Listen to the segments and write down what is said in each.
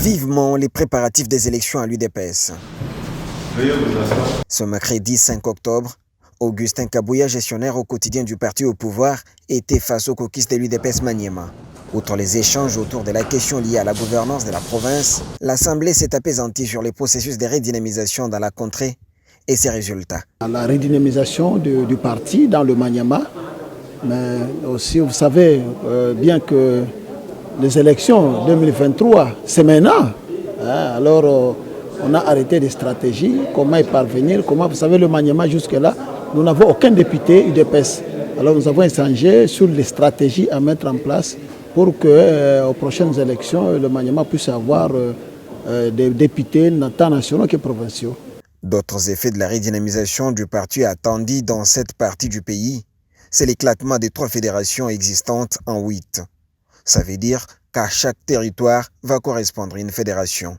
vivement les préparatifs des élections à l'UDPS. Ce mercredi 5 octobre, Augustin Kabouya, gestionnaire au quotidien du parti au pouvoir, était face au caucus de l'UDPS Maniema. Outre les échanges autour de la question liée à la gouvernance de la province, l'Assemblée s'est apaisantie sur les processus de redynamisation dans la contrée et ses résultats. La redynamisation du parti dans le Maniema, mais aussi vous savez bien que les élections 2023, c'est maintenant. Alors on a arrêté des stratégies, comment y parvenir, comment, vous savez le Maniema jusque-là, nous n'avons aucun député UDPS. Alors nous avons échangé sur les stratégies à mettre en place pour qu'aux prochaines élections, le Maniema puisse avoir des députés tant nationaux que provinciaux. D'autres effets de la redynamisation du parti attendus dans cette partie du pays, c'est l'éclatement des 3 fédérations existantes en 8. Ça veut dire qu'à chaque territoire va correspondre une fédération.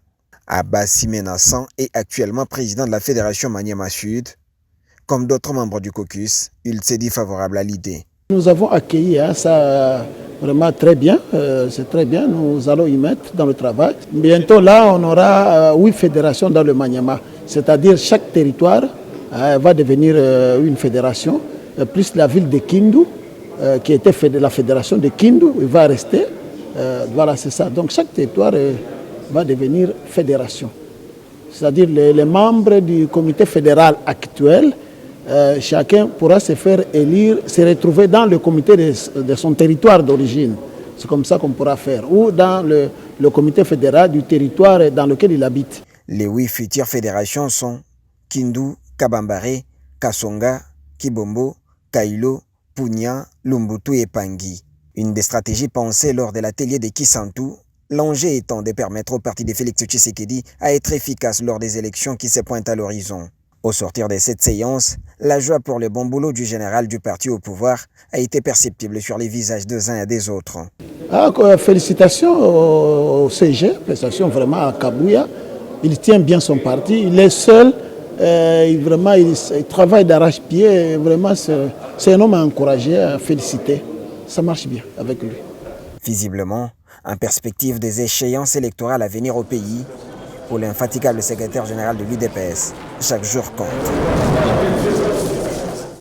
Abbas Simenassan est actuellement président de la fédération Maniema Sud. Comme d'autres membres du caucus, il s'est dit favorable à l'idée. Nous avons accueilli ça vraiment très bien, c'est très bien, nous allons y mettre dans le travail. Bientôt là, on aura 8 fédérations dans le Maniema, c'est-à-dire chaque territoire va devenir une fédération, plus la ville de Kindu, qui était la fédération de Kindu, il va rester, voilà c'est ça. Donc chaque territoire va devenir fédération, c'est-à-dire les membres du comité fédéral actuel, chacun pourra se faire élire, se retrouver dans le comité de son territoire d'origine. C'est comme ça qu'on pourra faire. Ou dans le comité fédéral du territoire dans lequel il habite. Les 8 futures fédérations sont Kindu, Kabambare, Kasonga, Kibombo, Kailo, Punya, Lumbutu et Pangui. Une des stratégies pensées lors de l'atelier de Kisantu, l'enjeu étant de permettre au parti de Félix Tshisekedi à être efficace lors des élections qui se pointent à l'horizon. Au sortir de cette séance, la joie pour le bon boulot du général du parti au pouvoir a été perceptible sur les visages des uns et des autres. Félicitations au CG, félicitations vraiment à Kabouya. Il tient bien son parti, il est seul, vraiment, il travaille d'arrache-pied. Vraiment, c'est un homme à encourager, à féliciter. Ça marche bien avec lui. Visiblement, en perspective des échéances électorales à venir au pays, pour l'infatigable secrétaire général de l'UDPS, chaque jour compte.